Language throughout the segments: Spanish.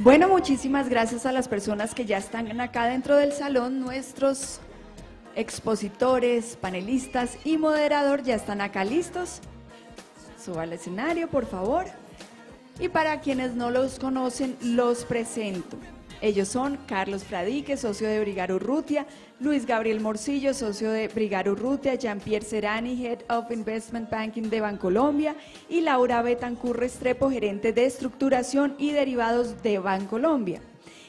Bueno, muchísimas gracias a las personas que ya están acá dentro del salón. Nuestros expositores, panelistas y moderador ya están acá listos. Suba al escenario, por favor. Y para quienes no los conocen, los presento. Ellos son Carlos Fradique, socio de Brigar Urrutia, Luis Gabriel Morcillo, socio de Brigar Urrutia, Jean-Pierre Serrani, Head of Investment Banking de Bancolombia, y Laura Betancur Restrepo, gerente de estructuración y derivados de Bancolombia.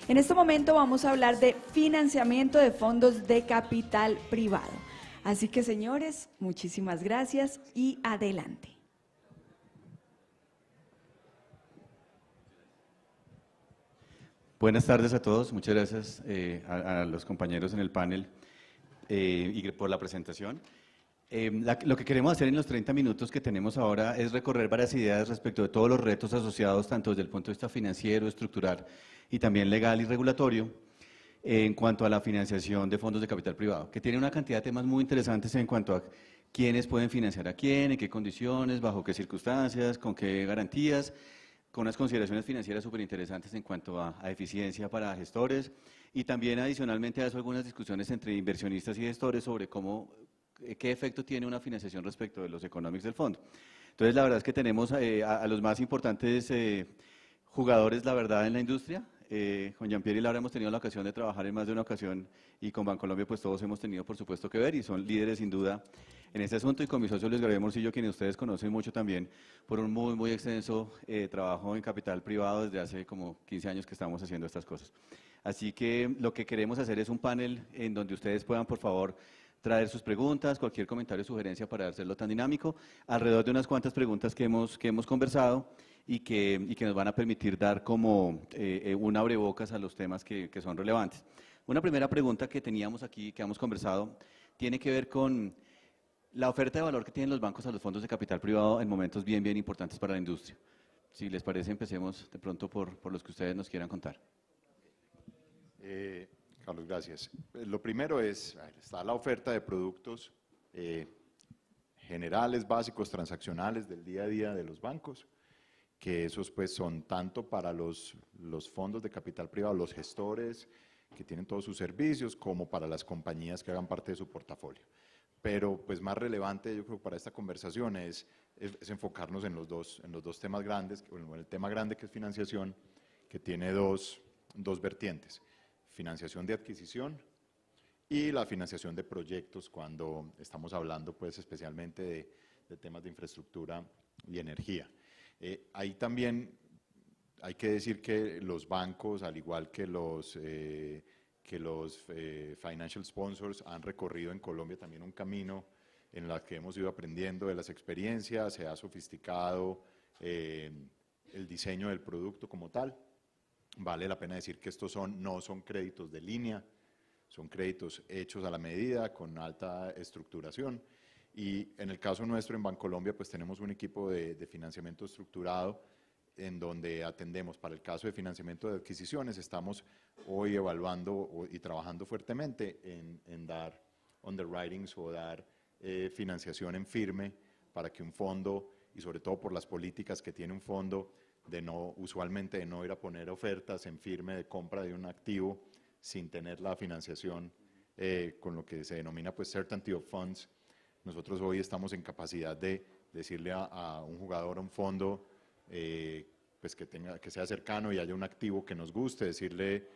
En este momento vamos a hablar de financiamiento de fondos de capital privado. Así que, señores, muchísimas gracias y adelante. Buenas tardes a todos, muchas gracias a los compañeros en el panel y por la presentación. Lo que queremos hacer en los 30 minutos que tenemos ahora es recorrer varias ideas respecto de todos los retos asociados, tanto desde el punto de vista financiero, estructural y también legal y regulatorio, en cuanto a la financiación de fondos de capital privado, que tiene una cantidad de temas muy interesantes en cuanto a quiénes pueden financiar a quién, en qué condiciones, bajo qué circunstancias, con qué garantías, con unas consideraciones financieras súper interesantes en cuanto a eficiencia para gestores y también adicionalmente a eso algunas discusiones entre inversionistas y gestores sobre qué efecto tiene una financiación respecto de los economics del fondo. Entonces la verdad es que tenemos a los más importantes jugadores, la verdad, en la industria. Con Jean-Pierre y Laura hemos tenido la ocasión de trabajar en más de una ocasión y con Bancolombia pues todos hemos tenido por supuesto que ver y son líderes sin duda en este asunto, y con mi socio Luis Gabriel Morcillo, quienes ustedes conocen mucho también por un muy extenso trabajo en capital privado desde hace como 15 años que estamos haciendo estas cosas. Así que lo que queremos hacer es un panel en donde ustedes puedan por favor traer sus preguntas, cualquier comentario o sugerencia para hacerlo tan dinámico, alrededor de unas cuantas preguntas que hemos conversado y que nos van a permitir dar como un abrebocas a los temas que son relevantes. Una primera pregunta que teníamos aquí, que hemos conversado, tiene que ver con la oferta de valor que tienen los bancos a los fondos de capital privado en momentos bien importantes para la industria. Si les parece, empecemos de pronto por los que ustedes nos quieran contar. Carlos, gracias. Lo primero está la oferta de productos generales, básicos, transaccionales del día a día de los bancos, que esos pues son tanto para los fondos de capital privado, los gestores que tienen todos sus servicios, como para las compañías que hagan parte de su portafolio. Pero pues más relevante yo creo para esta conversación es enfocarnos en los dos temas grandes, bueno, el tema grande que es financiación, que tiene dos vertientes, financiación de adquisición y la financiación de proyectos cuando estamos hablando pues especialmente de temas de infraestructura y energía. Ahí también hay que decir que los bancos, al igual que los financial sponsors, han recorrido en Colombia también un camino en el que hemos ido aprendiendo de las experiencias, se ha sofisticado el diseño del producto como tal. Vale la pena decir que estos no son créditos de línea, son créditos hechos a la medida, con alta estructuración. Y en el caso nuestro en Bancolombia, pues tenemos un equipo de financiamiento estructurado en donde atendemos para el caso de financiamiento de adquisiciones. Estamos hoy evaluando y trabajando fuertemente en dar underwritings o dar financiación en firme para que un fondo, y sobre todo por las políticas que tiene un fondo, usualmente de no ir a poner ofertas en firme de compra de un activo sin tener la financiación con lo que se denomina pues certainty of funds. Nosotros hoy estamos en capacidad de decirle a un jugador, a un fondo, pues que sea cercano y haya un activo que nos guste, decirle,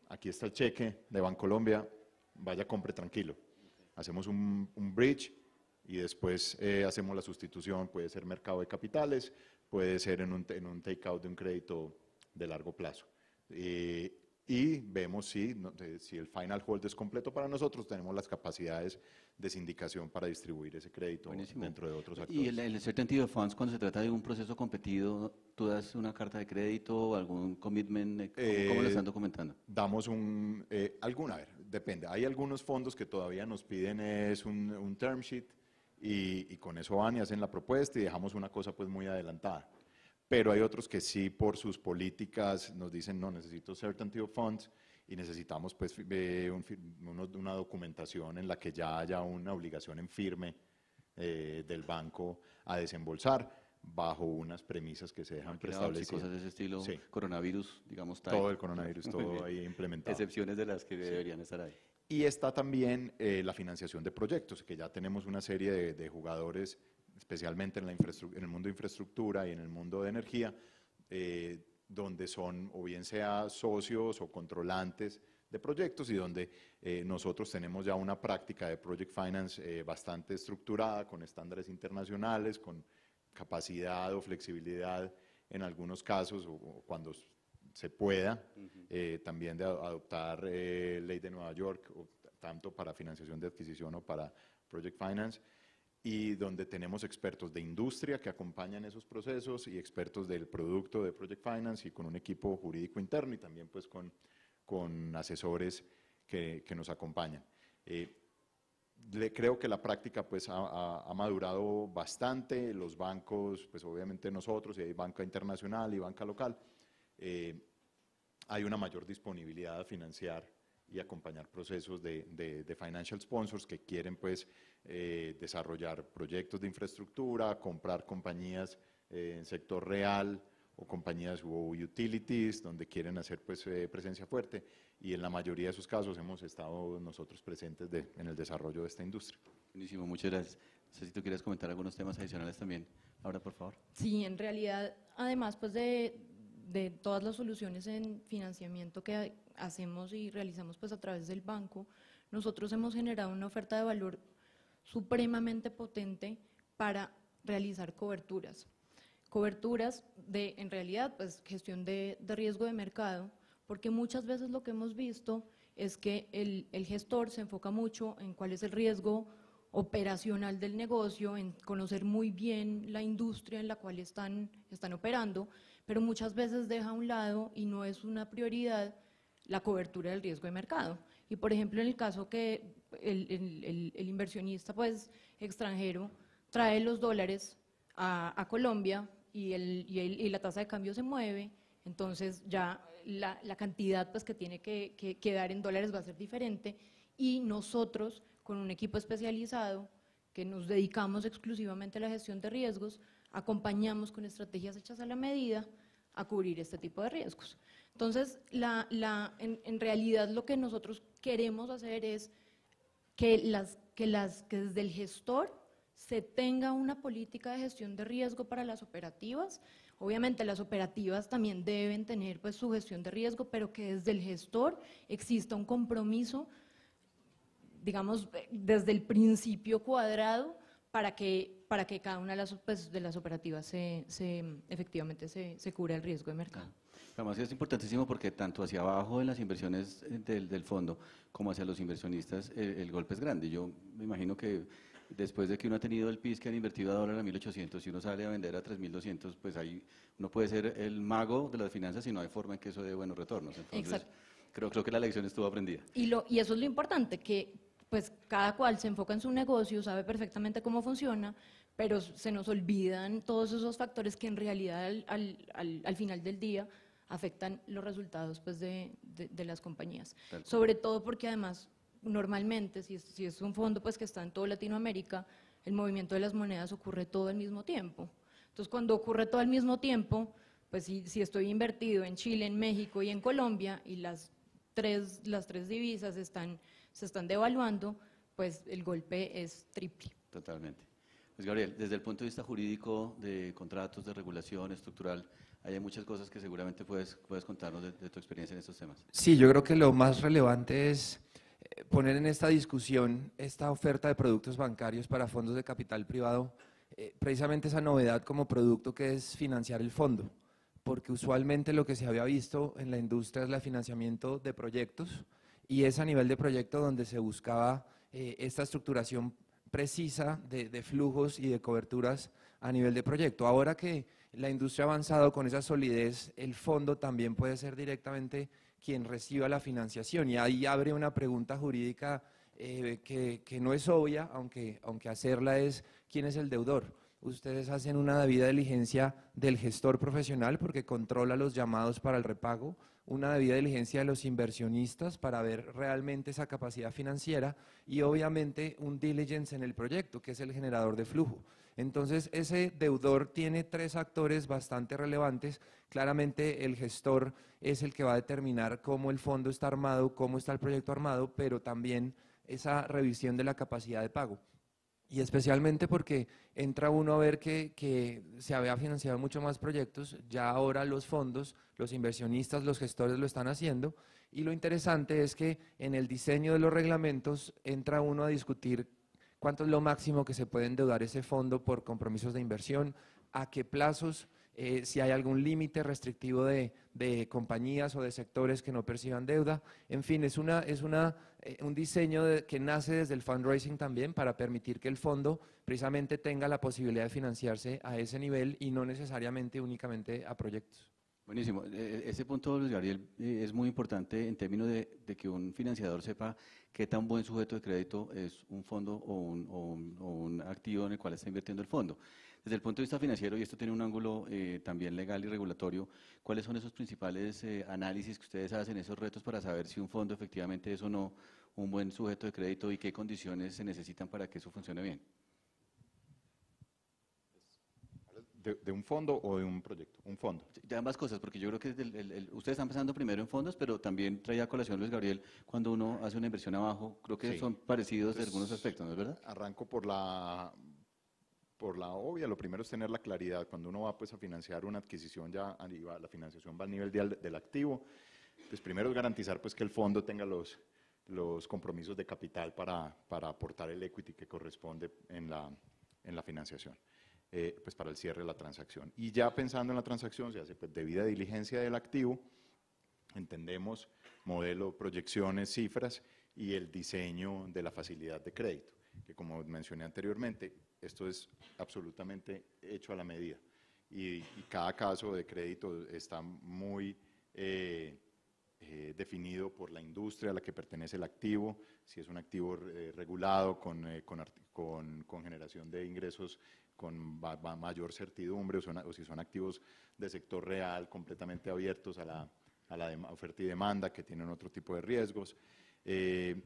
aquí está el cheque de Bancolombia, vaya, compre tranquilo. Hacemos un bridge y después hacemos la sustitución, puede ser mercado de capitales, puede ser en un take-out de un crédito de largo plazo. Y vemos si el final hold es completo para nosotros, tenemos las capacidades de sindicación para distribuir ese crédito. Buenísimo. Dentro de otros actores. ¿Y el certainty of funds, cuando se trata de un proceso competido, tú das una carta de crédito o algún commitment? ¿Cómo lo están documentando? Damos depende. Hay algunos fondos que todavía nos piden un term sheet y con eso van y hacen la propuesta y dejamos una cosa pues muy adelantada. Pero hay otros que sí, por sus políticas, nos dicen, no, necesito certainty of funds y necesitamos pues una documentación en la que ya haya una obligación en firme del banco a desembolsar. bajo unas premisas que se dejan Y preestablecidas. cosas de ese estilo, Sí. coronavirus, digamos, Todo el coronavirus, todo ahí implementado. excepciones de las que deberían estar ahí. Y está también la financiación de proyectos, que ya tenemos una serie de jugadores, especialmente en el mundo de infraestructura y en el mundo de energía, donde son o bien sea socios o controlantes de proyectos y donde nosotros tenemos ya una práctica de project finance bastante estructurada, con estándares internacionales, con capacidad o flexibilidad en algunos casos o cuando se pueda, también de adoptar ley de Nueva York, tanto para financiación de adquisición o para project finance, y donde tenemos expertos de industria que acompañan esos procesos y expertos del producto de project finance y con un equipo jurídico interno y también pues con asesores que nos acompañan. Creo que la práctica pues ha madurado bastante, los bancos, pues obviamente nosotros, y hay banca internacional y banca local, hay una mayor disponibilidad a financiar y acompañar procesos de financial sponsors que quieren pues desarrollar proyectos de infraestructura, comprar compañías en sector real o compañías o utilities donde quieren hacer pues presencia fuerte, y en la mayoría de esos casos hemos estado nosotros presentes en el desarrollo de esta industria. Buenísimo, muchas gracias. No sé si tú quieres comentar algunos temas adicionales también. Ahora, por favor. Sí, en realidad, además pues de todas las soluciones en financiamiento que hacemos y realizamos pues a través del banco, nosotros hemos generado una oferta de valor supremamente potente para realizar coberturas. Coberturas de, en realidad, pues gestión de riesgo de mercado, porque muchas veces lo que hemos visto es que el gestor se enfoca mucho en cuál es el riesgo operacional del negocio, en conocer muy bien la industria en la cual están operando, pero muchas veces deja a un lado y no es una prioridad la cobertura del riesgo de mercado. Y por ejemplo, en el caso que el inversionista pues extranjero trae los dólares a Colombia y la tasa de cambio se mueve, entonces ya la cantidad pues que tiene que dar en dólares va a ser diferente, y nosotros con un equipo especializado que nos dedicamos exclusivamente a la gestión de riesgos, acompañamos con estrategias hechas a la medida a cubrir este tipo de riesgos. Entonces, en realidad lo que nosotros queremos hacer es que desde el gestor se tenga una política de gestión de riesgo para las operativas. Obviamente las operativas también deben tener pues su gestión de riesgo, pero que desde el gestor exista un compromiso, digamos, desde el principio cuadrado para que cada una de las operativas efectivamente se cubra el riesgo de mercado. Además es importantísimo porque tanto hacia abajo en las inversiones del fondo como hacia los inversionistas el golpe es grande. Yo me imagino que después de que uno ha tenido el PIS que han invertido a dólar a 1.800 y uno sale a vender a 3.200, pues ahí uno puede ser el mago de las finanzas y no hay forma en que eso dé buenos retornos. Entonces, exacto. Creo que la lección estuvo aprendida. Y eso es lo importante, que pues cada cual se enfoca en su negocio, sabe perfectamente cómo funciona, pero se nos olvidan todos esos factores que en realidad al final del día afectan los resultados pues, de las compañías. Sobre todo porque además, normalmente, si es un fondo pues, que está en toda Latinoamérica, el movimiento de las monedas ocurre todo al mismo tiempo. Entonces, cuando ocurre todo al mismo tiempo, pues si estoy invertido en Chile, en México y en Colombia, y las tres divisas se están devaluando, pues el golpe es triple. Totalmente. Pues Gabriel, desde el punto de vista jurídico, de contratos, de regulación estructural, hay muchas cosas que seguramente puedes contarnos de tu experiencia en estos temas. Sí, yo creo que lo más relevante es poner en esta discusión esta oferta de productos bancarios para fondos de capital privado, precisamente esa novedad como producto que es financiar el fondo, porque usualmente lo que se había visto en la industria es el financiamiento de proyectos, y es a nivel de proyecto donde se buscaba esta estructuración precisa de flujos y de coberturas a nivel de proyecto. Ahora que la industria ha avanzado con esa solidez, el fondo también puede ser directamente quien reciba la financiación, y ahí abre una pregunta jurídica que no es obvia, aunque hacerla es: ¿quién es el deudor? Ustedes hacen una debida diligencia del gestor profesional porque controla los llamados para el repago, una debida diligencia de los inversionistas para ver realmente esa capacidad financiera y obviamente un diligence en el proyecto, que es el generador de flujo. Entonces, ese deudor tiene tres actores bastante relevantes. Claramente el gestor es el que va a determinar cómo el fondo está armado, cómo está el proyecto armado, pero también esa revisión de la capacidad de pago. Y especialmente porque entra uno a ver que se había financiado mucho más proyectos, ya ahora los fondos, los inversionistas, los gestores lo están haciendo, y lo interesante es que en el diseño de los reglamentos entra uno a discutir cuánto es lo máximo que se puede endeudar ese fondo por compromisos de inversión, a qué plazos, si hay algún límite restrictivo de compañías o de sectores que no perciban deuda. En fin, es un diseño que nace desde el fundraising también para permitir que el fondo precisamente tenga la posibilidad de financiarse a ese nivel y no necesariamente únicamente a proyectos. Buenísimo. Ese punto, Luis Gabriel, es muy importante en términos de que un financiador sepa qué tan buen sujeto de crédito es un fondo o un activo en el cual está invirtiendo el fondo. Desde el punto de vista financiero, y esto tiene un ángulo también legal y regulatorio, ¿cuáles son esos principales análisis que ustedes hacen, esos retos para saber si un fondo efectivamente es o no un buen sujeto de crédito y qué condiciones se necesitan para que eso funcione bien? ¿De un fondo o de un proyecto? Un fondo. De ambas cosas, porque yo creo que ustedes están pensando primero en fondos, pero también traía a colación Luis Gabriel, cuando uno hace una inversión abajo, creo que Sí. son parecidos en Pues, algunos aspectos, ¿no es verdad? Arranco por la obvia. Lo primero es tener la claridad. Cuando uno va pues a financiar una adquisición, ya la financiación va al nivel del activo. Pues primero es garantizar pues que el fondo tenga los compromisos de capital para aportar el equity que corresponde en la financiación. Pues para el cierre de la transacción. Y ya pensando en la transacción, se hace pues debida diligencia del activo, entendemos modelo, proyecciones, cifras y el diseño de la facilidad de crédito, que como mencioné anteriormente, esto es absolutamente hecho a la medida y cada caso de crédito está muy definido por la industria a la que pertenece el activo, si es un activo regulado con generación de ingresos con mayor certidumbre o si son activos de sector real completamente abiertos a la oferta y demanda que tienen otro tipo de riesgos, el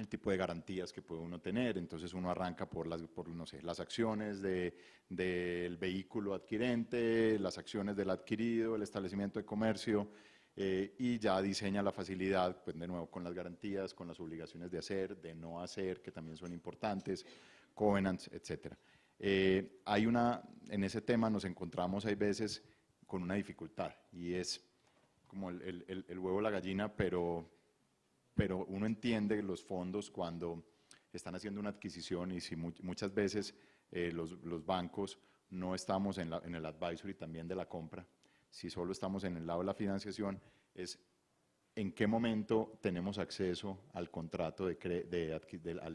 tipo de garantías que puede uno tener. Entonces uno arranca por no sé, las acciones del vehículo adquirente, las acciones del adquirido, el establecimiento de comercio, y ya diseña la facilidad, pues de nuevo con las garantías, con las obligaciones de hacer, de no hacer, que también son importantes, covenants, etcétera. En ese tema nos encontramos hay veces con una dificultad y es como el huevo o la gallina, pero uno entiende los fondos cuando están haciendo una adquisición y si muchas veces los bancos no estamos en el advisory también de la compra, si solo estamos en el lado de la financiación, es en qué momento tenemos acceso al contrato al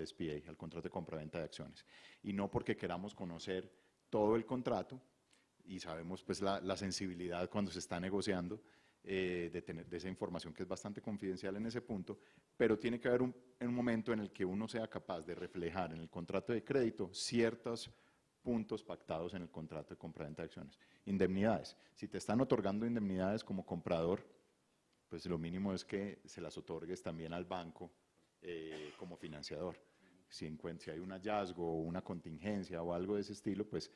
SPA, al contrato de compra-venta de acciones. Y no porque queramos conocer todo el contrato y sabemos pues la sensibilidad cuando se está negociando de esa información que es bastante confidencial en ese punto, pero tiene que haber un momento en el que uno sea capaz de reflejar en el contrato de crédito ciertos puntos pactados en el contrato de compra-venta de acciones. Indemnidades. Si te están otorgando indemnidades como comprador, pues lo mínimo es que se las otorgues también al banco como financiador. Si hay un hallazgo o una contingencia o algo de ese estilo, pues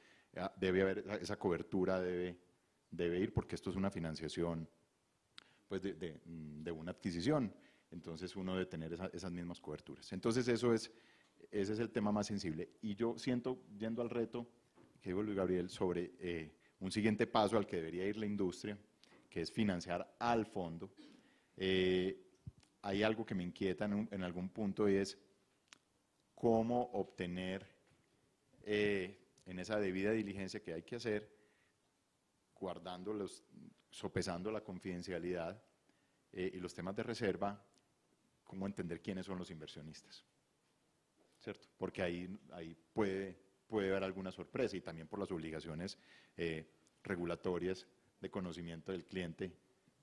debe haber, esa cobertura debe ir, porque esto es una financiación pues de una adquisición, entonces uno debe tener esas mismas coberturas. Entonces ese es el tema más sensible. Y yo siento, yendo al reto que dijo Luis Gabriel, sobre un siguiente paso al que debería ir la industria, que es financiar al fondo, hay algo que me inquieta en algún punto y es cómo obtener en esa debida diligencia que hay que hacer, sopesando la confidencialidad y los temas de reserva, cómo entender quiénes son los inversionistas, ¿cierto? Porque ahí puede haber alguna sorpresa y también por las obligaciones regulatorias de conocimiento del cliente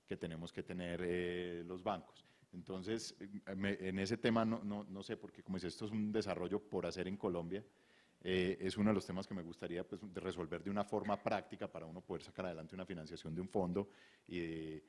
que tenemos que tener los bancos. Entonces, en ese tema no sé, porque como dice, esto es un desarrollo por hacer en Colombia, es uno de los temas que me gustaría pues, de resolver de una forma práctica para uno poder sacar adelante una financiación de un fondo y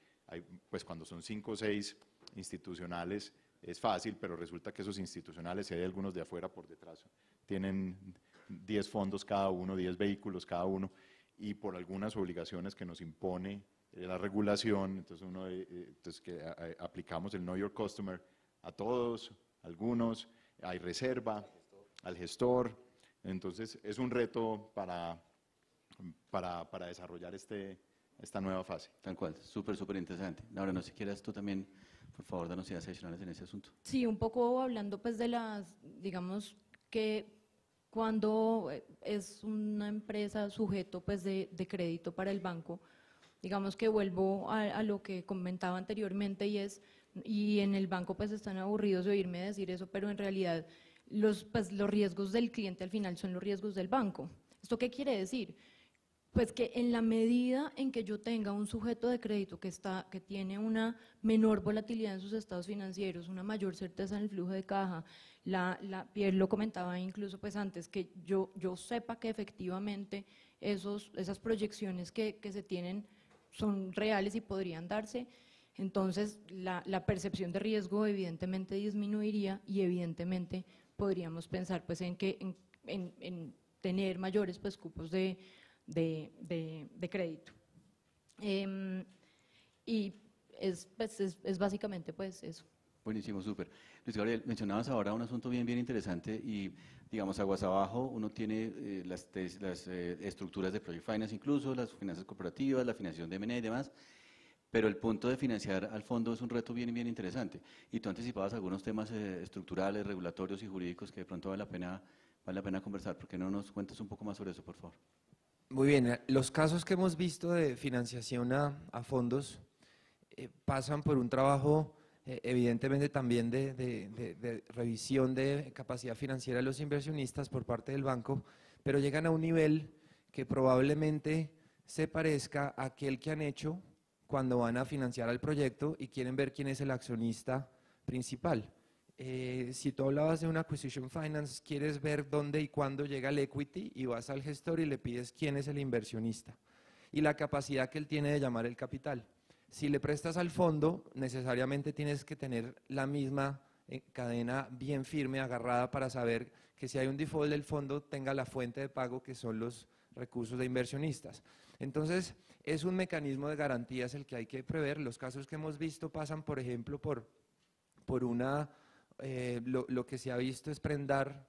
pues cuando son 5 o 6 institucionales es fácil, pero resulta que esos institucionales, hay algunos de afuera por detrás, tienen 10 fondos cada uno, 10 vehículos cada uno, y por algunas obligaciones que nos impone la regulación, entonces, entonces aplicamos el Know Your Customer a todos, algunos, hay reserva, al gestor, entonces es un reto para desarrollar esta nueva fase. Tal cual, súper interesante. Ahora, no sé si quieras tú también, por favor, darnos ideas adicionales en ese asunto. Sí, un poco hablando pues de digamos que cuando es una empresa sujeto pues de crédito para el banco, digamos que vuelvo a lo que comentaba anteriormente y en el banco pues están aburridos de oírme decir eso, pero en realidad los riesgos del cliente al final son los riesgos del banco. ¿Esto qué quiere decir? Pues que en la medida en que yo tenga un sujeto de crédito que tiene una menor volatilidad en sus estados financieros, una mayor certeza en el flujo de caja, Pierre lo comentaba incluso pues antes, que yo sepa que efectivamente esas proyecciones que se tienen son reales y podrían darse, entonces la percepción de riesgo evidentemente disminuiría y evidentemente podríamos pensar pues en tener mayores pues cupos de crédito. Y es básicamente pues eso. Buenísimo, súper. Luis Gabriel, mencionabas ahora un asunto bien interesante y, digamos, aguas abajo, uno tiene las estructuras de Project Finance incluso, las finanzas corporativas, la financiación de M&A y demás, pero el punto de financiar al fondo es un reto bien interesante. Y tú anticipabas algunos temas estructurales, regulatorios y jurídicos que de pronto vale la pena conversar. ¿Por qué no nos cuentas un poco más sobre eso, por favor? Muy bien, los casos que hemos visto de financiación a fondos pasan por un trabajo evidentemente también de revisión de capacidad financiera de los inversionistas por parte del banco, pero llegan a un nivel que probablemente se parezca a aquel que han hecho cuando van a financiar al proyecto y quieren ver quién es el accionista principal. Si tú hablabas de una acquisition finance, quieres ver dónde y cuándo llega el equity y vas al gestor y le pides quién es el inversionista y la capacidad que él tiene de llamar el capital. Si le prestas al fondo, necesariamente tienes que tener la misma cadena bien firme, agarrada para saber que si hay un default del fondo tenga la fuente de pago que son los recursos de inversionistas. Entonces, es un mecanismo de garantías el que hay que prever. Los casos que hemos visto pasan, por ejemplo, por lo que se ha visto es prendar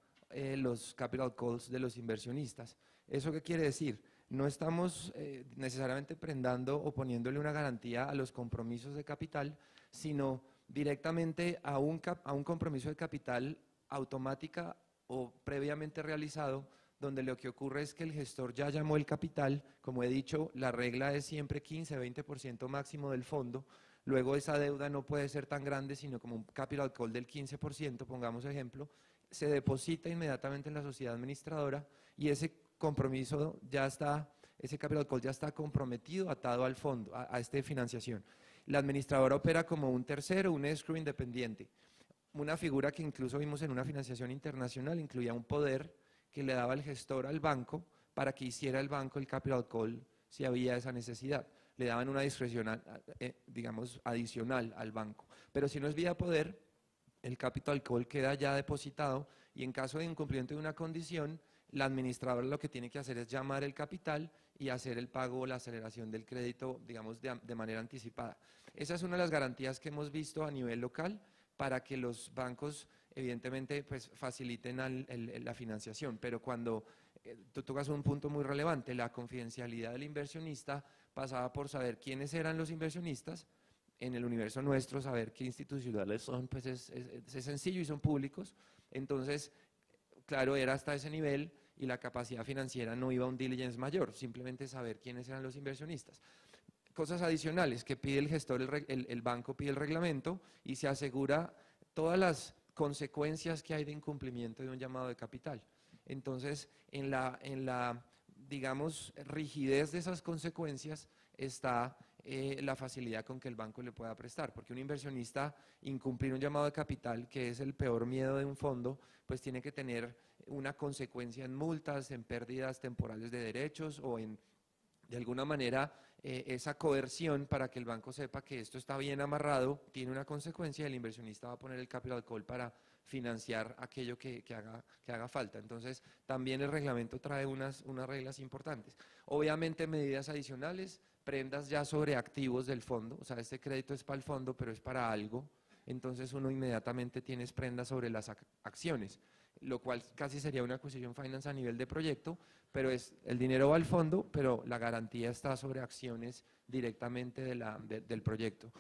los capital calls de los inversionistas. ¿Eso qué quiere decir? No estamos necesariamente prendando o poniéndole una garantía a los compromisos de capital, sino directamente a un compromiso de capital automática o previamente realizado, donde lo que ocurre es que el gestor ya llamó el capital. Como he dicho, la regla es siempre 15-20% máximo del fondo. Luego esa deuda no puede ser tan grande, sino como un capital call del 15%, pongamos ejemplo, se deposita inmediatamente en la sociedad administradora y ese compromiso ya está, ese capital call ya está comprometido, atado al fondo, a esta financiación. La administradora opera como un tercero, un escrow independiente. Una figura que incluso vimos en una financiación internacional incluía un poder que le daba el gestor al banco para que hiciera el banco el capital call si había esa necesidad. Le daban una discreción, digamos, adicional al banco. Pero si no es vía poder, el capital call queda ya depositado y en caso de incumplimiento de una condición, la administradora lo que tiene que hacer es llamar el capital y hacer el pago o la aceleración del crédito, digamos, de manera anticipada. Esa es una de las garantías que hemos visto a nivel local para que los bancos, evidentemente, pues, faciliten la financiación. Pero cuando tú tocas un punto muy relevante, la confidencialidad del inversionista pasaba por saber quiénes eran los inversionistas. En el universo nuestro, saber qué institucionales son, pues es sencillo y son públicos. Entonces, claro, era hasta ese nivel y la capacidad financiera no iba a un diligence mayor, simplemente saber quiénes eran los inversionistas. Cosas adicionales que pide el gestor, el banco pide el reglamento y se asegura todas las consecuencias que hay de incumplimiento de un llamado de capital. Entonces, en la digamos, rigidez de esas consecuencias está la facilidad con que el banco le pueda prestar, porque un inversionista incumplir un llamado de capital, que es el peor miedo de un fondo, pues tiene que tener una consecuencia en multas, en pérdidas temporales de derechos o de alguna manera esa coerción para que el banco sepa que esto está bien amarrado, tiene una consecuencia y el inversionista va a poner el capital call para financiar aquello que haga falta. Entonces, también el reglamento trae unas reglas importantes. Obviamente, medidas adicionales, prendas ya sobre activos del fondo, o sea, este crédito es para el fondo, pero es para algo, entonces uno inmediatamente tiene prendas sobre las acciones, lo cual casi sería una acquisition finance a nivel de proyecto, pero el dinero va al fondo, pero la garantía está sobre acciones directamente del proyecto.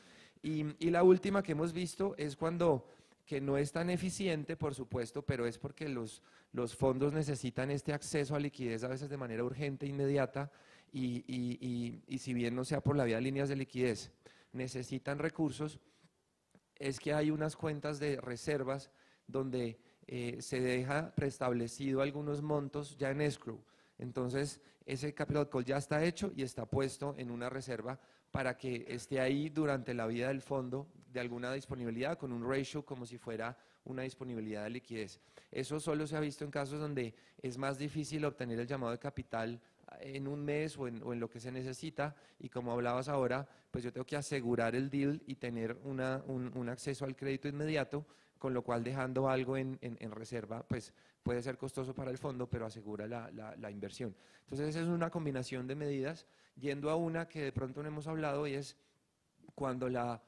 Y la última que hemos visto es cuando, que no es tan eficiente, por supuesto, pero es porque los fondos necesitan este acceso a liquidez a veces de manera urgente, inmediata, y si bien no sea por la vía de líneas de liquidez, necesitan recursos, es que hay unas cuentas de reservas donde se deja preestablecido algunos montos ya en escrow. Entonces, ese capital call ya está hecho y está puesto en una reserva para que esté ahí durante la vida del fondo de alguna disponibilidad con un ratio como si fuera una disponibilidad de liquidez. Eso solo se ha visto en casos donde es más difícil obtener el llamado de capital en un mes o en lo que se necesita, y como hablabas ahora, pues yo tengo que asegurar el deal y tener un acceso al crédito inmediato, con lo cual dejando algo en reserva, pues puede ser costoso para el fondo, pero asegura la inversión. Entonces esa es una combinación de medidas, yendo a una que de pronto no hemos hablado, y es cuando la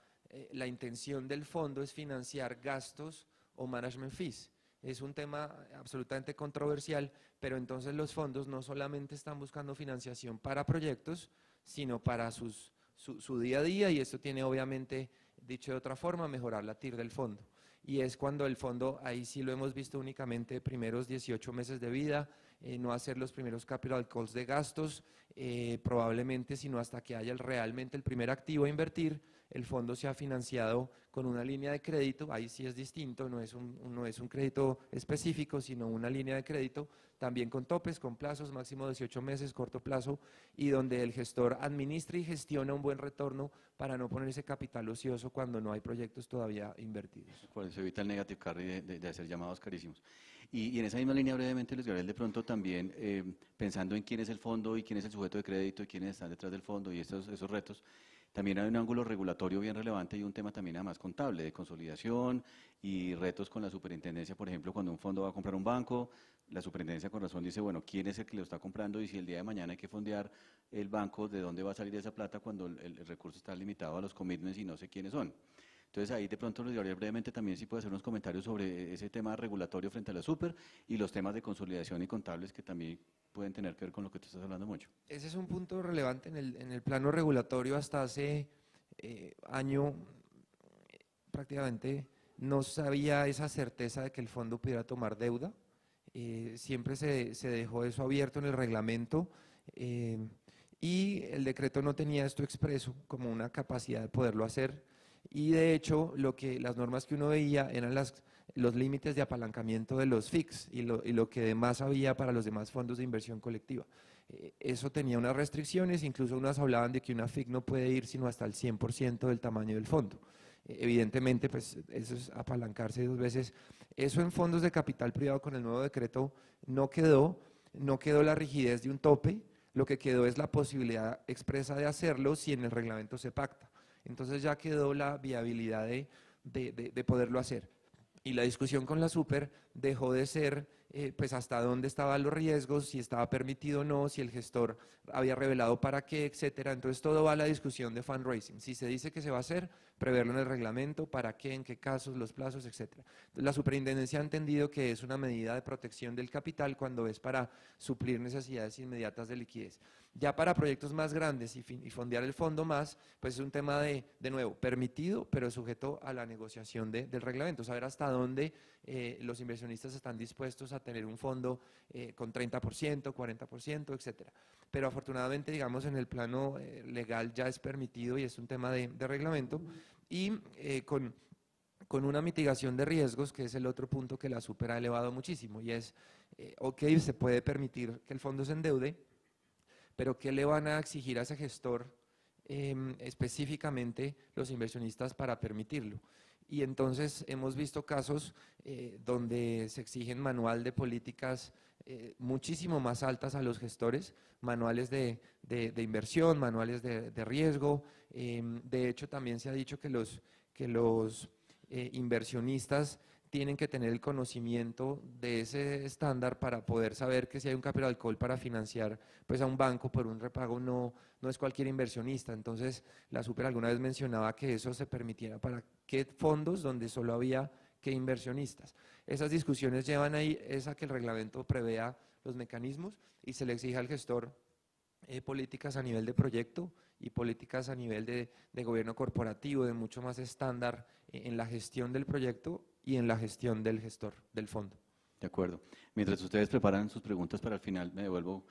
intención del fondo es financiar gastos o management fees. Es un tema absolutamente controversial, pero entonces los fondos no solamente están buscando financiación para proyectos, sino para su día a día, y esto tiene obviamente, dicho de otra forma, mejorar la TIR del fondo. Y es cuando el fondo, ahí sí lo hemos visto únicamente primeros 18 meses de vida, no hacer los primeros capital calls de gastos, probablemente sino hasta que haya realmente el primer activo a invertir, el fondo se ha financiado con una línea de crédito, ahí sí es distinto, no es un crédito específico, sino una línea de crédito, también con topes, con plazos, máximo 18 meses, corto plazo, y donde el gestor administra y gestiona un buen retorno para no poner ese capital ocioso cuando no hay proyectos todavía invertidos. Por eso evita el negative carry de hacer llamados carísimos. Y en esa misma línea, brevemente, Luis Gabriel, de pronto también, pensando en quién es el fondo y quién es el sujeto de crédito y quiénes están detrás del fondo y esos retos, también hay un ángulo regulatorio bien relevante y un tema también además contable, de consolidación y retos con la superintendencia. Por ejemplo, cuando un fondo va a comprar un banco, la superintendencia con razón dice, bueno, ¿quién es el que lo está comprando? Y si el día de mañana hay que fondear el banco, ¿de dónde va a salir esa plata cuando el recurso está limitado a los commitments y no sé quiénes son? Entonces ahí de pronto, Luis Gabriel, brevemente también sí puede hacer unos comentarios sobre ese tema regulatorio frente a la super y los temas de consolidación y contables que también pueden tener que ver con lo que tú estás hablando mucho. Ese es un punto relevante en el plano regulatorio. Hasta hace año prácticamente no sabía esa certeza de que el fondo pudiera tomar deuda. Siempre se dejó eso abierto en el reglamento, y el decreto no tenía esto expreso como una capacidad de poderlo hacer. Y de hecho, las normas que uno veía eran los límites de apalancamiento de los FICs y lo que demás había para los demás fondos de inversión colectiva. Eso tenía unas restricciones, incluso unas hablaban de que una FIC no puede ir sino hasta el 100% del tamaño del fondo. Evidentemente, pues eso es apalancarse 2 veces. Eso en fondos de capital privado con el nuevo decreto no quedó la rigidez de un tope, lo que quedó es la posibilidad expresa de hacerlo si en el reglamento se pacta. Entonces ya quedó la viabilidad de poderlo hacer. Y la discusión con la super dejó de ser pues hasta dónde estaban los riesgos, si estaba permitido o no, si el gestor había revelado para qué, etcétera. Entonces todo va a la discusión de fundraising. Si se dice que se va a hacer, preverlo en el reglamento, para qué, en qué casos, los plazos, etcétera. Entonces, la superintendencia ha entendido que es una medida de protección del capital cuando es para suplir necesidades inmediatas de liquidez. Ya para proyectos más grandes y fondear el fondo más, pues es un tema de nuevo, permitido, pero sujeto a la negociación del reglamento, saber hasta dónde los inversionistas están dispuestos a tener un fondo con 30%, 40%, etcétera. Pero afortunadamente, digamos, en el plano legal ya es permitido y es un tema de reglamento, y con una mitigación de riesgos, que es el otro punto que la super ha elevado muchísimo, y es, ok, se puede permitir que el fondo se endeude, pero ¿qué le van a exigir a ese gestor específicamente los inversionistas para permitirlo? Y entonces hemos visto casos donde se exigen manual de políticas muchísimo más altas a los gestores, manuales de inversión, manuales de riesgo. De hecho, también se ha dicho que los inversionistas tienen que tener el conocimiento de ese estándar para poder saber que si hay un capital call para financiar pues, a un banco por un repago, no es cualquier inversionista. Entonces, la Super alguna vez mencionaba que eso se permitiera para qué fondos donde solo había qué inversionistas. Esas discusiones llevan ahí es a que el reglamento prevea los mecanismos y se le exija al gestor políticas a nivel de proyecto y políticas a nivel de gobierno corporativo, de mucho más estándar en la gestión del proyecto y en la gestión del gestor del fondo. De acuerdo. Mientras ustedes preparan sus preguntas para el final, me devuelvo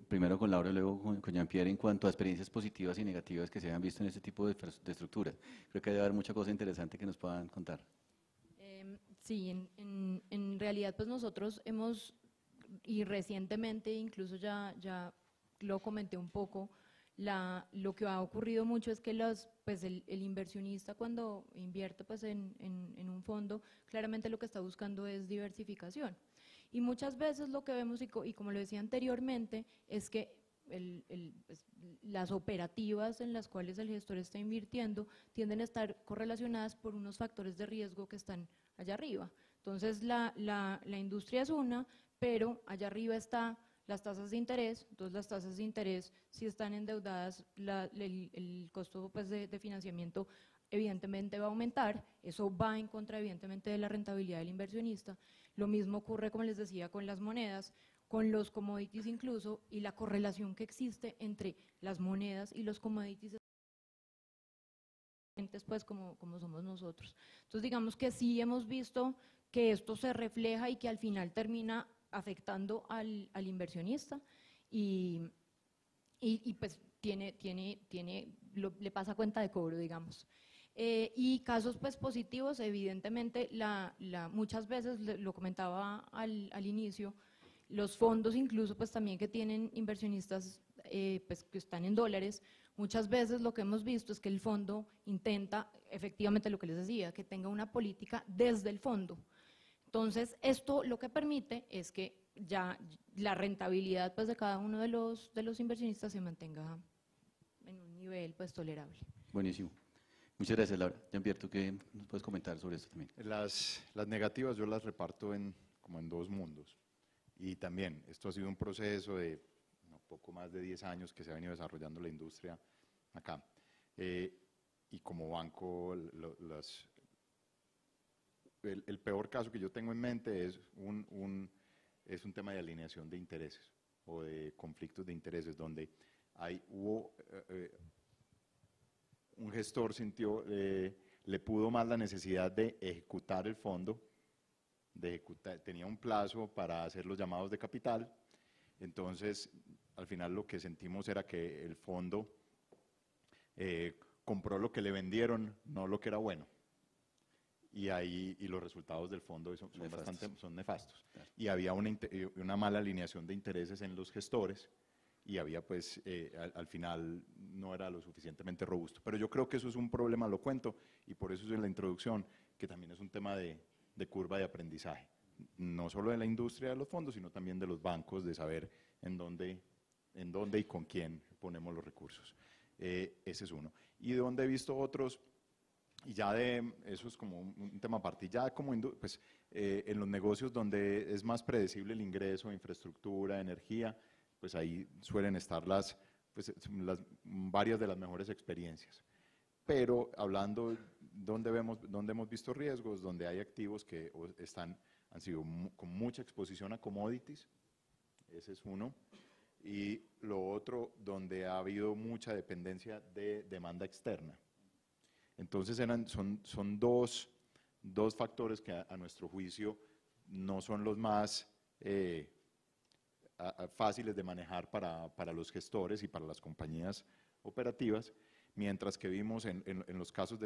primero con Laura y luego con Jean-Pierre en cuanto a experiencias positivas y negativas que se hayan visto en este tipo de estructuras. Creo que debe haber mucha cosa interesante que nos puedan contar. Sí, en realidad pues nosotros hemos, y recientemente incluso ya lo comenté un poco, lo que ha ocurrido mucho es que pues el inversionista cuando invierte pues en un fondo, claramente lo que está buscando es diversificación. Y muchas veces lo que vemos, y como lo decía anteriormente, es que pues, las operativas en las cuales el gestor está invirtiendo tienden a estar correlacionadas por unos factores de riesgo que están allá arriba. Entonces la industria es una, pero allá arriba está las tasas de interés. Entonces las tasas de interés, si están endeudadas, el costo pues, de financiamiento evidentemente va a aumentar. Eso va en contra evidentemente de la rentabilidad del inversionista. Lo mismo ocurre, como les decía, con las monedas, con los commodities incluso, y la correlación que existe entre las monedas y los commodities, pues como somos nosotros. Entonces digamos que sí hemos visto que esto se refleja y que al final termina afectando al inversionista y pues le pasa cuenta de cobro, digamos. Y casos pues positivos, evidentemente muchas veces, lo comentaba al inicio, los fondos incluso pues también que tienen inversionistas pues que están en dólares, muchas veces lo que hemos visto es que el fondo intenta efectivamente lo que les decía, que tenga una política desde el fondo. Entonces esto lo que permite es que ya la rentabilidad pues de cada uno de los inversionistas se mantenga en un nivel pues tolerable. Buenísimo. Muchas gracias, Laura. Jean-Pierre, ¿tú qué nos puedes comentar sobre esto también? Las negativas yo las reparto como en dos mundos. Y también, esto ha sido un proceso de poco más de 10 años que se ha venido desarrollando la industria acá. Y como banco, el peor caso que yo tengo en mente es un tema de alineación de intereses o de conflictos de intereses, donde hubo un gestor le pudo más la necesidad de ejecutar el fondo, tenía un plazo para hacer los llamados de capital. Entonces al final lo que sentimos era que el fondo compró lo que le vendieron, no lo que era bueno. Y los resultados del fondo son nefastos. Claro. Y había una mala alineación de intereses en los gestores y había pues al final no era lo suficientemente robusto. Pero yo creo que eso es un problema, lo cuento, y por eso es en la introducción, que también es un tema de curva de aprendizaje, no solo de la industria de los fondos, sino también de los bancos, de saber en dónde y con quién ponemos los recursos. Ese es uno. Y de donde he visto otros, y ya eso es como un tema aparte, ya como pues, en los negocios donde es más predecible el ingreso, infraestructura, energía, pues ahí suelen estar varias de las mejores experiencias. Pero hablando donde hemos visto riesgos, donde hay activos que han sido con mucha exposición a commodities, ese es uno. Y lo otro, donde ha habido mucha dependencia de demanda externa. Entonces son dos factores que a nuestro juicio no son los más fáciles de manejar para los gestores y para las compañías operativas, mientras que vimos en los casos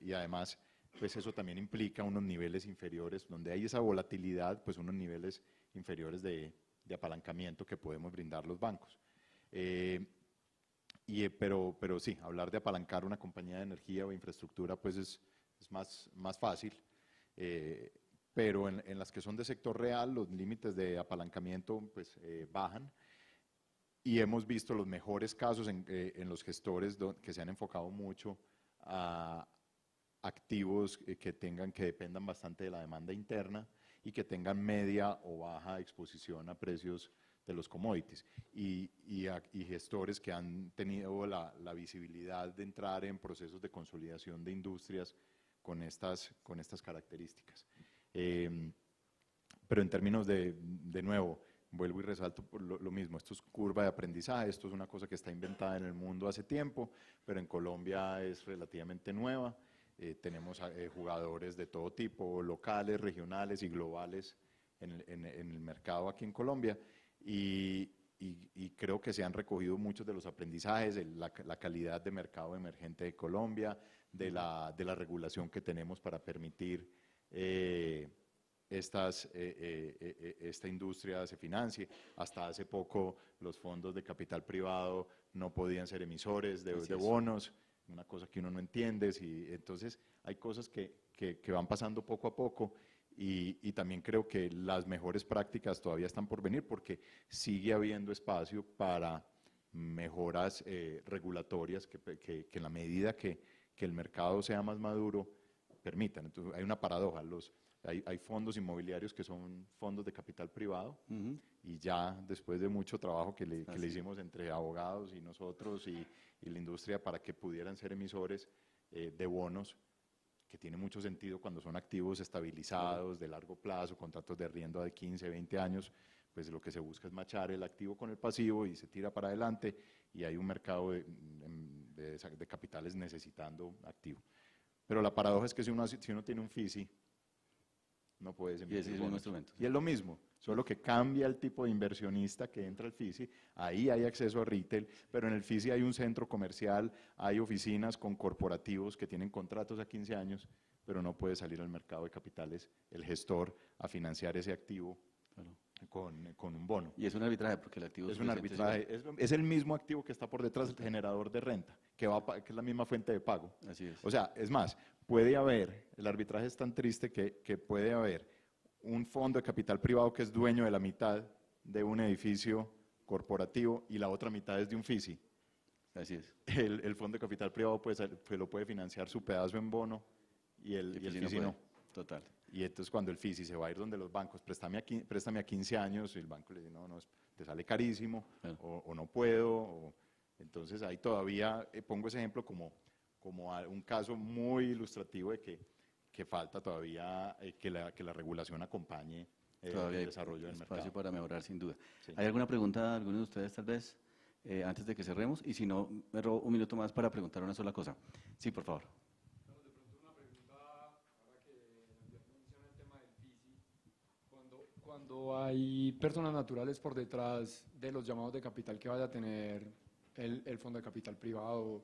y además pues eso también implica unos niveles inferiores, donde hay esa volatilidad, pues unos niveles inferiores de apalancamiento que podemos brindar los bancos. Pero sí, hablar de apalancar una compañía de energía o infraestructura pues es más fácil, pero en las que son de sector real, los límites de apalancamiento pues, bajan. Y hemos visto los mejores casos en los gestores que se han enfocado mucho a activos que dependan bastante de la demanda interna y que tengan media o baja exposición a precios de los commodities. Y gestores que han tenido la visibilidad de entrar en procesos de consolidación de industrias con estas características. Pero en términos de nuevo, vuelvo y resalto por lo mismo, esto es curva de aprendizaje, esto es una cosa que está inventada en el mundo hace tiempo, pero en Colombia es relativamente nueva. Tenemos jugadores de todo tipo, locales, regionales y globales en el mercado aquí en Colombia, y creo que se han recogido muchos de los aprendizajes, la calidad de mercado emergente de Colombia, de la regulación que tenemos para permitir esta industria se financie. Hasta hace poco los fondos de capital privado no podían ser emisores de bonos, una cosa que uno no entiende. Entonces hay cosas que van pasando poco a poco, y también creo que las mejores prácticas todavía están por venir, porque sigue habiendo espacio para mejoras regulatorias que en la medida que el mercado sea más maduro permitan. Entonces hay una paradoja, hay fondos inmobiliarios que son fondos de capital privado, y ya después de mucho trabajo que le hicimos entre abogados y nosotros y la industria para que pudieran ser emisores de bonos, que tiene mucho sentido cuando son activos estabilizados de largo plazo, contratos de arriendo de 15, 20 años, pues lo que se busca es machar el activo con el pasivo y se tira para adelante, y hay un mercado de capitales necesitando activo. Pero la paradoja es que si uno tiene un FISI, no puedes emitir bonos. Y es lo mismo, solo que cambia el tipo de inversionista que entra al FISI. Ahí hay acceso a retail, pero en el FISI hay un centro comercial, hay oficinas con corporativos que tienen contratos a 15 años, pero no puede salir al mercado de capitales el gestor a financiar ese activo con un bono. Y es un arbitraje, porque el activo es un arbitraje, es el mismo activo que está por detrás del generador de renta, que es la misma fuente de pago. Así es. O sea, es más, puede haber, el arbitraje es tan triste que puede haber un fondo de capital privado que es dueño de la mitad de un edificio corporativo y la otra mitad es de un FISI. Así es. El fondo de capital privado pues lo puede financiar su pedazo en bono y el FISI no. Total. Y entonces cuando el FISI se va a ir donde los bancos, préstame a 15 años, y el banco le dice, no, te sale carísimo, o no puedo. Entonces ahí todavía pongo ese ejemplo como un caso muy ilustrativo de que falta todavía que la regulación acompañe el desarrollo del mercado. Espacio para mejorar, sin duda. Sí. ¿Hay alguna pregunta de alguno de ustedes, tal vez, antes de que cerremos? Y si no, me robo un minuto más para preguntar una sola cosa. Sí, por favor. Cuando hay personas naturales por detrás de los llamados de capital que vaya a tener el fondo de capital privado,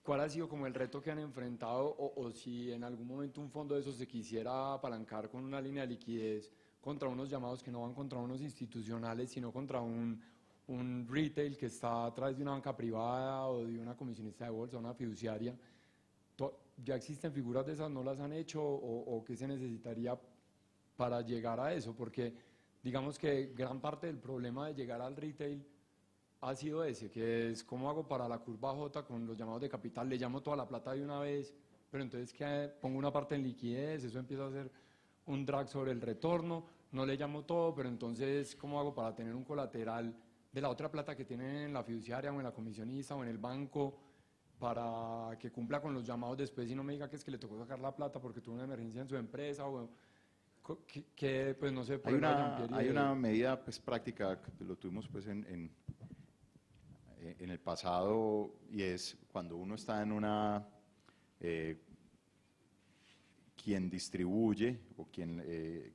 ¿cuál ha sido como el reto que han enfrentado, o si en algún momento un fondo de esos se quisiera apalancar con una línea de liquidez contra unos llamados que no van contra unos institucionales, sino contra un retail que está a través de una banca privada o de una comisionista de bolsa, una fiduciaria? ¿Ya existen figuras de esas? ¿No las han hecho? ¿O qué se necesitaría para llegar a eso? Porque digamos que gran parte del problema de llegar al retail ha sido ese, que es cómo hago para la curva J con los llamados de capital, le llamo toda la plata de una vez, pero entonces que pongo una parte en liquidez, eso empieza a hacer un drag sobre el retorno, no le llamo todo, pero entonces cómo hago para tener un colateral de la otra plata que tienen en la fiduciaria o en la comisionista o en el banco, para que cumpla con los llamados después y no me diga que es que le tocó sacar la plata porque tuvo una emergencia en su empresa, o que pues no sé. Hay una medida pues práctica, que lo tuvimos pues en el pasado, y es cuando uno está en una, quien distribuye o quien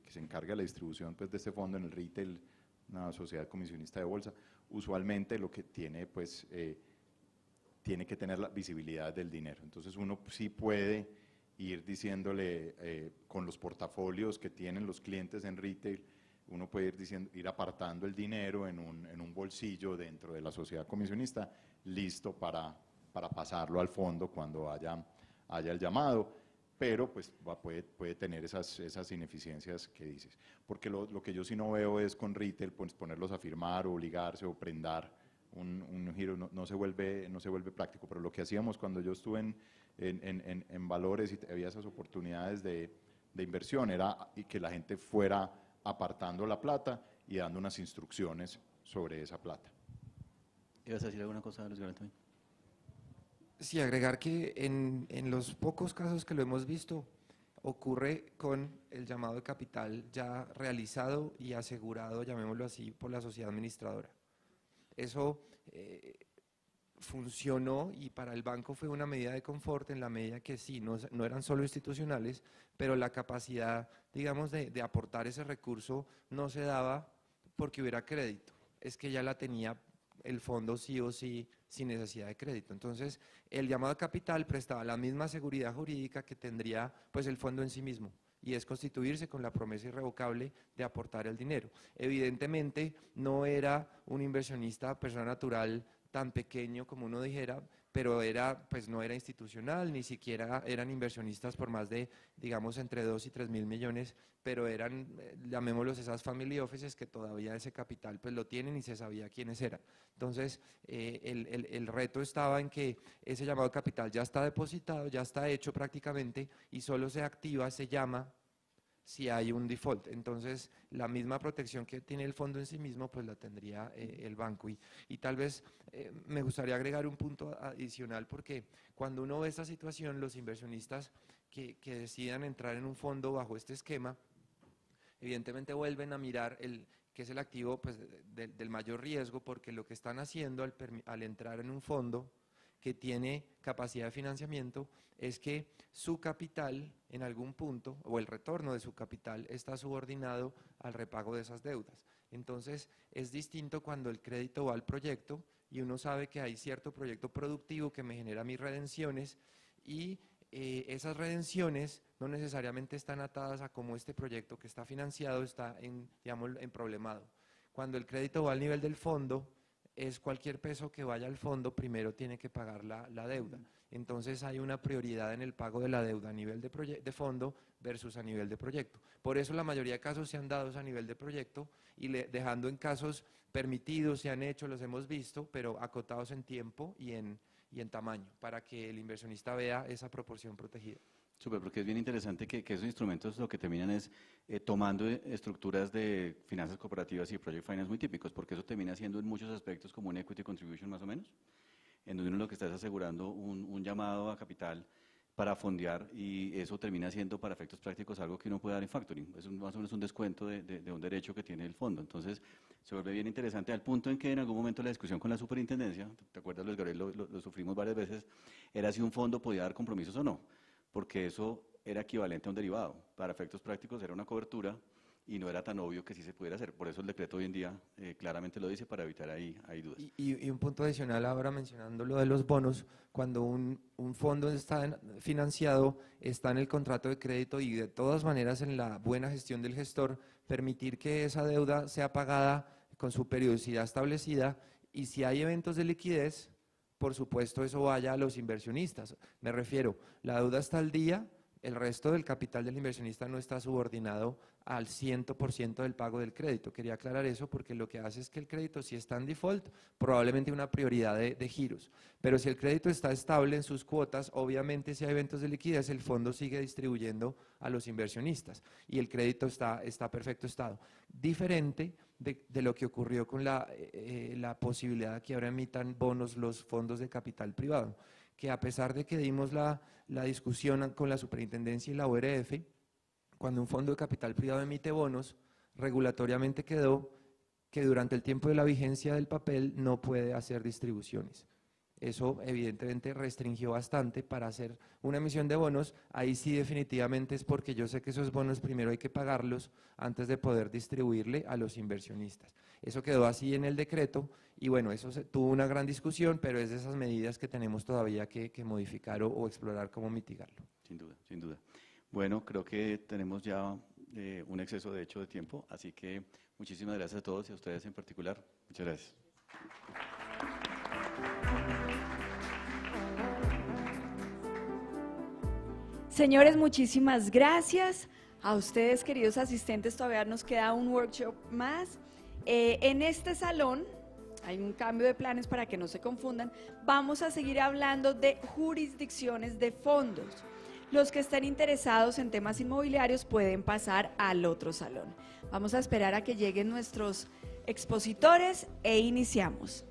que se encarga de la distribución pues de este fondo en el retail, una sociedad comisionista de bolsa, usualmente lo que tiene pues tiene que tener la visibilidad del dinero. Entonces uno sí puede ir diciéndole con los portafolios que tienen los clientes en retail, uno puede ir apartando el dinero en un bolsillo dentro de la sociedad comisionista, listo para pasarlo al fondo cuando haya el llamado. pero pues puede tener esas ineficiencias que dices. Porque lo que yo sí no veo es con retail, pues ponerlos a firmar, o obligarse o prendar un giro, no se vuelve práctico. Pero lo que hacíamos cuando yo estuve en valores y había esas oportunidades de inversión era que la gente fuera apartando la plata y dando unas instrucciones sobre esa plata. ¿Ibas a decir alguna cosa, Luis Gabriel, también? Sí, agregar que en los pocos casos que lo hemos visto, ocurre con el llamado de capital ya realizado y asegurado, llamémoslo así, por la sociedad administradora. Eso funcionó y para el banco fue una medida de confort en la medida que sí, no eran solo institucionales, pero la capacidad, digamos, de aportar ese recurso no se daba porque hubiera crédito, es que ya la tenía el fondo sí o sí sin necesidad de crédito. Entonces, el llamado de capital prestaba la misma seguridad jurídica que tendría pues el fondo en sí mismo, y es constituirse con la promesa irrevocable de aportar el dinero. Evidentemente, no era un inversionista, persona natural, tan pequeño como uno dijera, pero pues no era institucional, ni siquiera eran inversionistas por más de, digamos, entre 2 y 3 mil millones, pero eran, llamémoslos esas family offices que todavía ese capital pues lo tienen y se sabía quiénes eran. Entonces, el reto estaba en que ese llamado capital ya está depositado, ya está hecho prácticamente y solo se activa, se llama si hay un default. Entonces, la misma protección que tiene el fondo en sí mismo, pues la tendría el banco. Y tal vez me gustaría agregar un punto adicional, porque cuando uno ve esta situación, los inversionistas que decidan entrar en un fondo bajo este esquema, evidentemente vuelven a mirar que es el activo pues, del mayor riesgo, porque lo que están haciendo al entrar en un fondo que tiene capacidad de financiamiento es que su capital en algún punto, o el retorno de su capital, está subordinado al repago de esas deudas. Entonces, es distinto cuando el crédito va al proyecto y uno sabe que hay cierto proyecto productivo que me genera mis redenciones y esas redenciones no necesariamente están atadas a cómo este proyecto que está financiado está digamos, en problemado. Cuando el crédito va al nivel del fondo, es cualquier peso que vaya al fondo, primero tiene que pagar la deuda. Entonces hay una prioridad en el pago de la deuda a nivel de fondo versus a nivel de proyecto. Por eso la mayoría de casos se han dado a nivel de proyecto y dejando en casos permitidos, se han hecho, los hemos visto, pero acotados en tiempo y en tamaño, para que el inversionista vea esa proporción protegida. Súper, porque es bien interesante que esos instrumentos lo que terminan es tomando estructuras de finanzas corporativas y project finance muy típicos, porque eso termina siendo en muchos aspectos como un equity contribution más o menos, en donde uno lo que está es asegurando un llamado a capital para fondear, y eso termina siendo para efectos prácticos algo que uno puede dar en factoring. Es más o menos un descuento de un derecho que tiene el fondo. Entonces se vuelve bien interesante al punto en que en algún momento la discusión con la superintendencia, ¿te acuerdas, Luis Gabriel? Lo sufrimos varias veces, era si un fondo podía dar compromisos o no, porque eso era equivalente a un derivado. Para efectos prácticos era una cobertura y no era tan obvio que sí se pudiera hacer. Por eso el decreto hoy en día claramente lo dice, para evitar ahí dudas. Y un punto adicional ahora mencionando lo de los bonos, cuando un fondo está financiado, está en el contrato de crédito y de todas maneras en la buena gestión del gestor, permitir que esa deuda sea pagada con su periodicidad establecida, y si hay eventos de liquidez, por supuesto eso vaya a los inversionistas. Me refiero, la deuda está al día, el resto del capital del inversionista no está subordinado al 100% del pago del crédito. Quería aclarar eso porque lo que hace es que el crédito, si está en default, probablemente una prioridad de giros. Pero si el crédito está estable en sus cuotas, obviamente si hay eventos de liquidez, el fondo sigue distribuyendo a los inversionistas y el crédito está en perfecto estado. Diferente de lo que ocurrió con la posibilidad de que ahora emitan bonos los fondos de capital privado, que a pesar de que dimos la discusión con la superintendencia y la ORF, cuando un fondo de capital privado emite bonos, regulatoriamente quedó que durante el tiempo de la vigencia del papel no puede hacer distribuciones. Eso evidentemente restringió bastante para hacer una emisión de bonos. Ahí sí definitivamente es porque yo sé que esos bonos primero hay que pagarlos antes de poder distribuirle a los inversionistas. Eso quedó así en el decreto y bueno, eso tuvo una gran discusión, pero es de esas medidas que tenemos todavía que modificar o explorar cómo mitigarlo. Sin duda, sin duda. Bueno, creo que tenemos ya un exceso de hecho de tiempo, así que muchísimas gracias a todos y a ustedes en particular. Muchas gracias. Señores, muchísimas gracias. A ustedes, queridos asistentes, todavía nos queda un workshop más. En este salón, hay un cambio de planes para que no se confundan, vamos a seguir hablando de jurisdicciones de fondos. Los que estén interesados en temas inmobiliarios pueden pasar al otro salón. Vamos a esperar a que lleguen nuestros expositores e iniciamos.